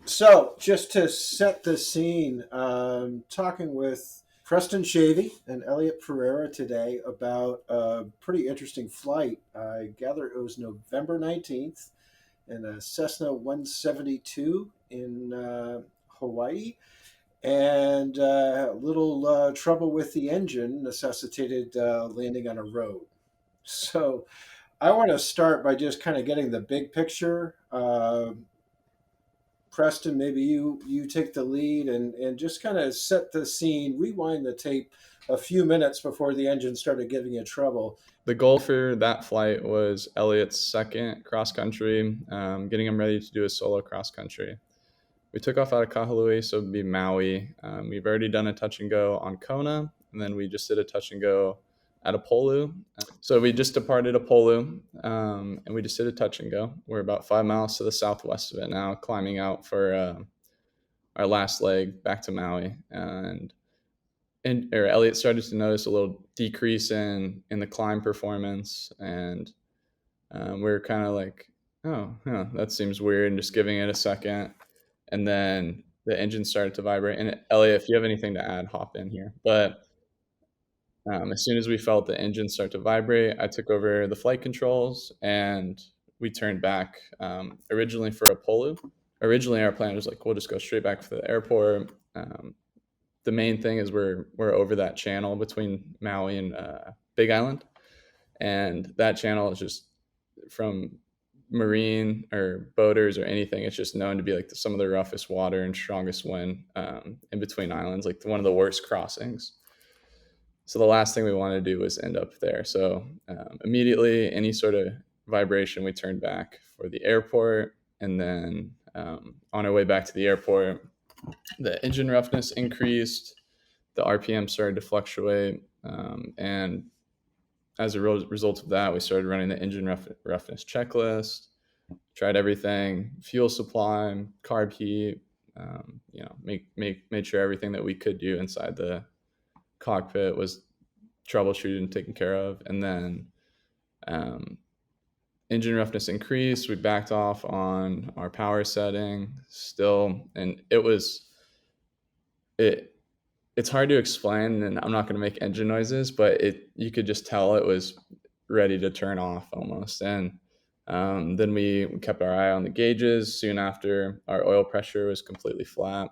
So, just to set the scene, talking with Preston Shavy and Elliot Pereira today about a pretty interesting flight. I gather it was November 19th in a Cessna 172 in Hawaii. And a little trouble with the engine necessitated landing on a road. So, I want to start by just kind of getting the big picture. Preston, maybe you take the lead and just kind of set the scene, rewind the tape a few minutes before the engine started giving you trouble. The goal for that flight was Elliot's second cross country, getting him ready to do a solo cross country. We took off out of Kahului, so it'd be Maui. We've already done a touch and go on Kona, and then we just did a touch and go at Apolu. So we just departed Apolu, and we just did a touch and go. We're about 5 miles to the southwest of it now, climbing out for our last leg back to Maui. And Elliot started to notice a little decrease in the climb performance, and we were kind of like, oh, huh, that seems weird, and just giving it a second, and then the engine started to vibrate. And Elliot, if you have anything to add, hop in here. But as soon as we felt the engine start to vibrate, I took over the flight controls and we turned back. Originally for Apollo, originally our plan was like, we'll just go straight back for the airport. The main thing is we're over that channel between Maui and Big Island, and that channel is just, from marine or boaters or anything, it's just known to be like some of the roughest water and strongest wind in between islands, like one of the worst crossings. So the last thing we wanted to do was end up there. So immediately, any sort of vibration, we turned back for the airport, and then on our way back to the airport, the engine roughness increased, the RPM started to fluctuate, and as a result of that, we started running the engine roughness checklist, tried everything, fuel supply, carb heat, made sure everything that we could do inside the cockpit was troubleshooted and taken care of. And then engine roughness increased. We backed off on our power setting still, and it's hard to explain, and I'm not going to make engine noises, but you could just tell it was ready to turn off almost. And then we kept our eye on the gauges. Soon after, our oil pressure was completely flat.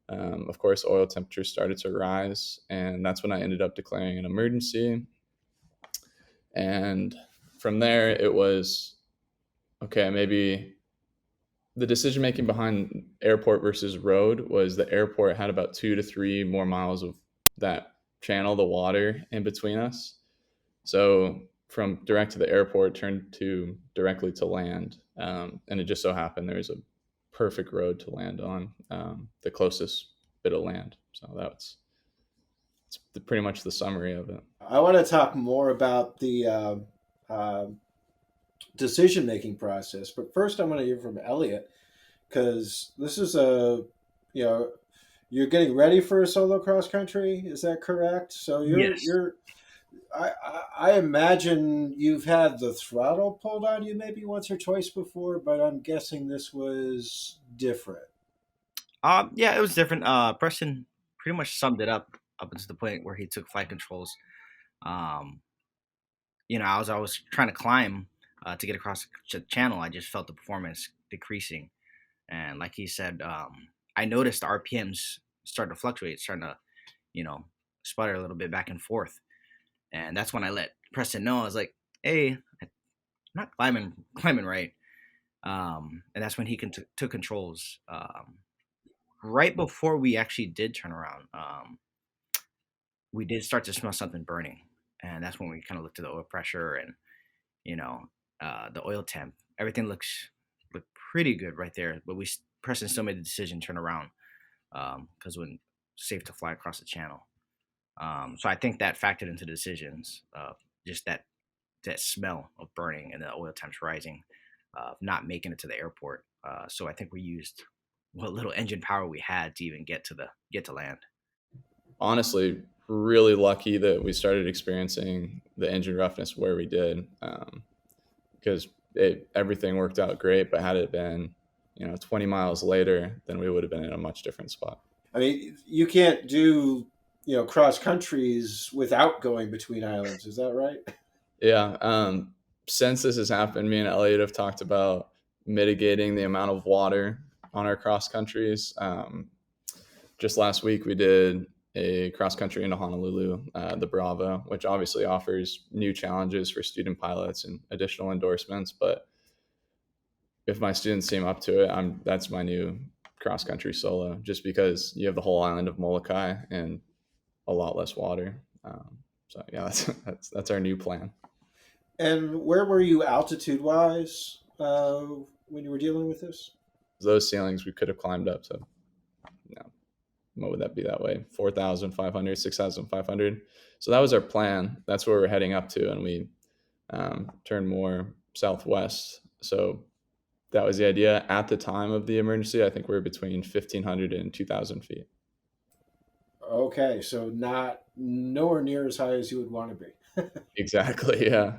Of course, oil temperature started to rise, and that's when I ended up declaring an emergency. And from there, it was, okay, maybe the decision making behind airport versus road was the airport had about 2 to 3 more miles of that channel, the water in between us. So from direct to the airport turned to directly to land. And it just so happened there was a perfect road to land on, the closest bit of land. So it's pretty much the summary of it. I want to talk more about the decision making process, but first I want to hear from Elliot because this is you know you're getting ready for a solo cross country. Is that correct? So Yes. I imagine you've had the throttle pulled on you maybe once or twice before, but I'm guessing this was different. Yeah, it was different. Preston pretty much summed it up until the point where he took flight controls. Um, I was trying to climb to get across the channel. I just felt the performance decreasing, and like he said, I noticed the RPMs starting to fluctuate, starting to, you know, sputter a little bit back and forth, and that's when I let Preston know. I was like, "Hey, I'm not climbing right." And that's when he took controls. Right before we actually did turn around, we did start to smell something burning, and that's when we kind of looked at the oil pressure and, you know, the oil temp. Everything looked pretty good right there, but Preston still made the decision to turn around because when safe to fly across the channel. So I think that factored into the decisions, just that smell of burning and the oil temps rising, not making it to the airport. So I think we used what little engine power we had to even get to land. Honestly, really lucky that we started experiencing the engine roughness where we did, because everything worked out great. But had it been, 20 miles later, then we would have been in a much different spot. I mean, you can't do cross countries without going between islands. Is that right? Yeah. Since this has happened, me and Elliot have talked about mitigating the amount of water on our cross countries. Just last week, we did a cross country into Honolulu, the Bravo, which obviously offers new challenges for student pilots and additional endorsements. But if my students seem up to it, that's my new cross country solo, just because you have the whole island of Molokai and a lot less water. So yeah, that's our new plan. And where were you altitude wise when you were dealing with this? Those ceilings we could have climbed up to, what would that be that way? 4,500, 6,500. So that was our plan. That's where we're heading up to, and we turned more southwest. So that was the idea. At the time of the emergency, I think we were between 1,500 and 2,000 feet. Okay, so nowhere near as high as you would want to be. Exactly, yeah.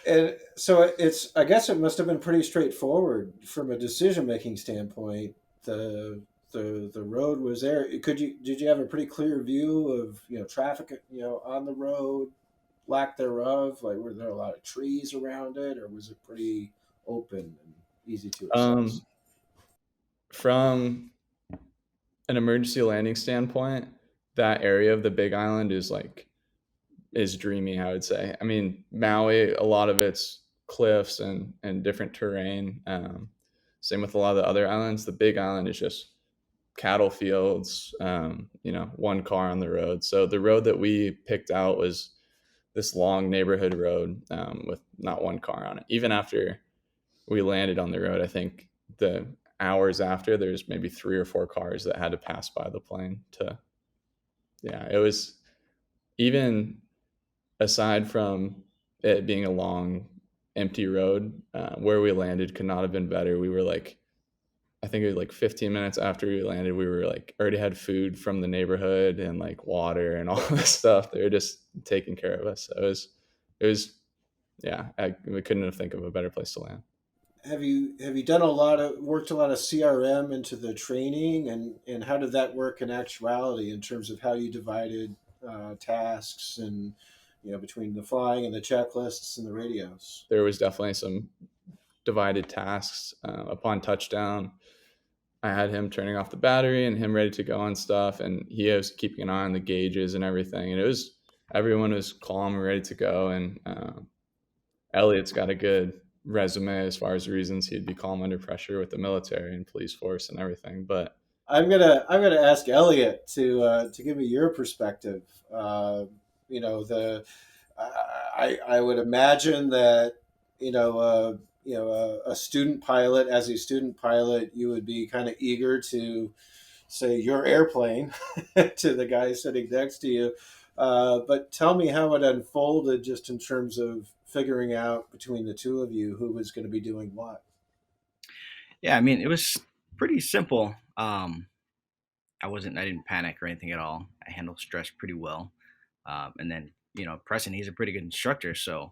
And so I guess it must have been pretty straightforward from a decision making standpoint. The road was there. Did you have a pretty clear view of traffic on the road, lack thereof? Like, were there a lot of trees around it, or was it pretty open and easy to access? From an emergency landing standpoint, that area of the Big Island is dreamy, I would say. I mean, Maui, a lot of it's cliffs and different terrain. Same with a lot of the other islands. The Big Island is just cattle fields, one car on the road. So the road that we picked out was this long neighborhood road with not one car on it. Even after we landed on the road, I think the hours after, there's maybe 3 or 4 cars that had to pass by the plane it was, even aside from it being a long empty road, where we landed could not have been better. We were I think it was 15 minutes after we landed, we were already had food from the neighborhood and water and all this stuff. They were just taking care of us. So we couldn't have think of a better place to land. Have you done worked a lot of CRM into the training, and how did that work in actuality in terms of how you divided tasks and between the flying and the checklists and the radios? There was definitely some divided tasks. Upon touchdown, I had him turning off the battery and him ready to go on stuff, and he was keeping an eye on the gauges and everything. And everyone was calm and ready to go. And Elliot's got a good resume as far as reasons he'd be calm under pressure with the military and police force and everything. But I'm gonna ask Elliot to give me your perspective. I would imagine that a student pilot, as a student pilot, you would be kind of eager to say your airplane to the guy sitting next to you. But tell me how it unfolded, just in terms of figuring out between the two of you who was going to be doing what. Yeah, I mean, it was pretty simple. I didn't panic or anything at all. I handled stress pretty well. And then, Preston, he's a pretty good instructor. So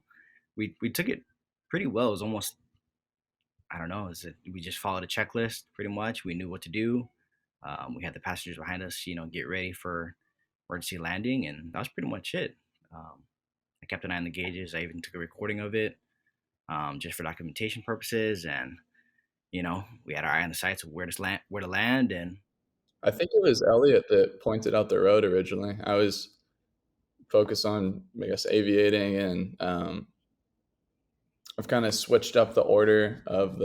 we took it pretty well. It was almost, I don't know, we just followed a checklist pretty much. We knew what to do. We had the passengers behind us, get ready for emergency landing. And that was pretty much it. I kept an eye on the gauges. I even took a recording of it just for documentation purposes. And, we had our eye on the sights of where to land. And I think it was Elliot that pointed out the road originally. I was focused on, I guess, aviating, and I've kind of switched up the order of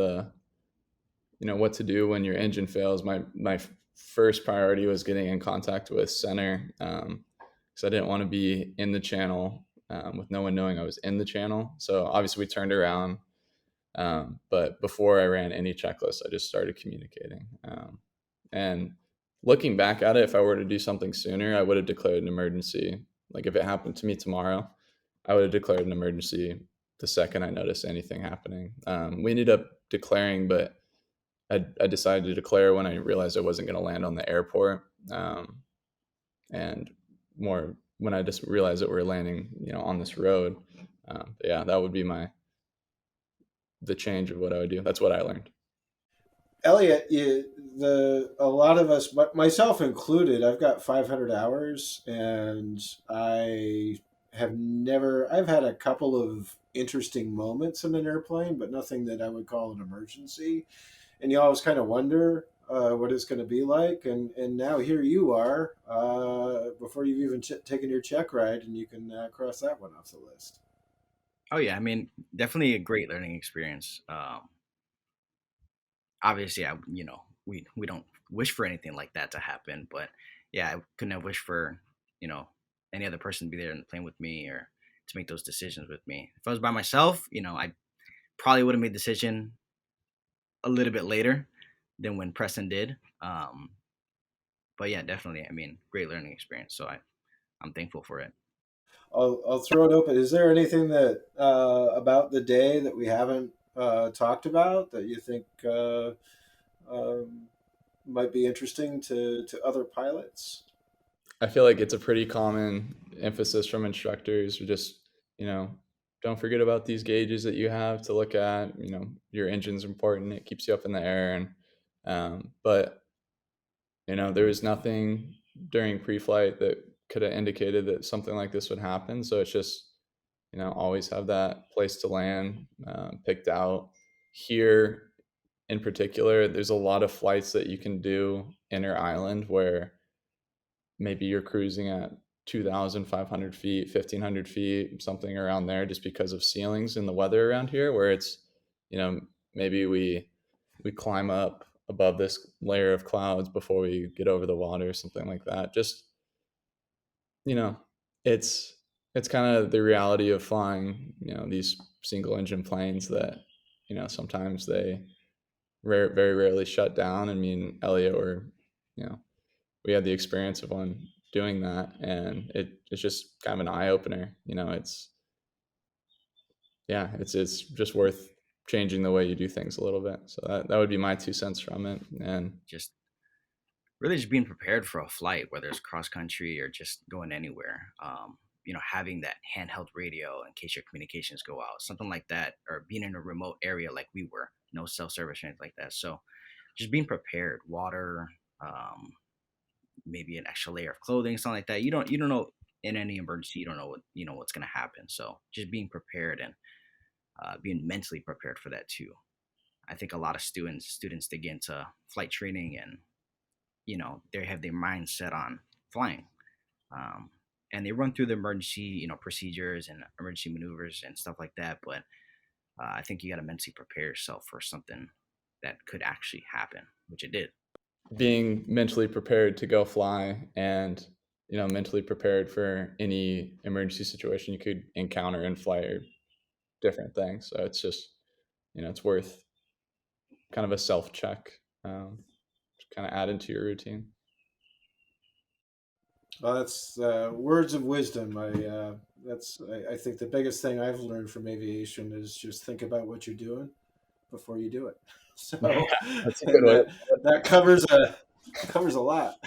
what to do when your engine fails. My first priority was getting in contact with center, because I didn't want to be in the channel with no one knowing I was in the channel. So obviously we turned around, but before I ran any checklist, I just started communicating. And looking back at it, if I were to do something sooner, I would have declared an emergency. If it happened to me tomorrow, I would have declared an emergency the second I noticed anything happening. We ended up declaring, but I decided to declare when I realized I wasn't going to land on the airport, and more when I just realized that we're landing, on this road. That would be the change of what I would do. That's what I learned. Elliot, a lot of us, myself included, I've got 500 hours, and I've had a couple of interesting moments in an airplane, but nothing that I would call an emergency. And you always kind of wonder what it's going to be like. And now here you are, before you've even taken your check ride, and you can cross that one off the list. Oh yeah, I mean, definitely a great learning experience. Obviously, we don't wish for anything like that to happen, but yeah, I couldn't have wished for you know any other person to be there and playing with me or to make those decisions with me. If I was by myself, I probably would have made the decision a little bit later than when Preston did. But yeah, definitely. I mean, great learning experience. So I'm thankful for it. I'll throw it open. Is there anything that about the day that we haven't talked about that you think um, might be interesting to other pilots? I feel like it's a pretty common emphasis from instructors, or just, you know, don't forget about these gauges that you have to look at. Your engine's important; it keeps you up in the air, and but there was nothing during pre-flight that could have indicated that something like this would happen. So it's just, always have that place to land picked out. Here in particular, there's a lot of flights that you can do inner island where maybe you're cruising at 2,500 feet, 1,500 feet, something around there, just because of ceilings and the weather around here, where it's, maybe we climb up above this layer of clouds before we get over the water, something like that. Just, you know, it's it's kind of the reality of flying, these single engine planes that, sometimes they very rarely shut down. I mean, Elliot, you know, we had the experience of one doing that, and it's just kind of an eye opener. It's just worth changing the way you do things a little bit. So that would be my 2 cents from it. And Just really just being prepared for a flight, whether it's cross country or just going anywhere. Having that handheld radio in case your communications go out, something like that, or being in a remote area like we were, no cell service or anything like that. So just being prepared, water, um, maybe an extra layer of clothing, something like that. You don't know in any emergency, you don't know what's going to happen. So just being prepared and being mentally prepared for that too. I think a lot of students they get into flight training and they have their mind set on flying, um, and they run through the emergency procedures and emergency maneuvers and stuff like that. But I think you got to mentally prepare yourself for something that could actually happen, which it did. being mentally prepared to go fly, and mentally prepared for any emergency situation you could encounter in flight, are different things. So it's just, it's worth kind of a self check, to kind of add into your routine. Well, that's words of wisdom. I think the biggest thing I've learned from aviation is just think about what you're doing before you do it. Yeah, So, that's a good and way. that covers a lot.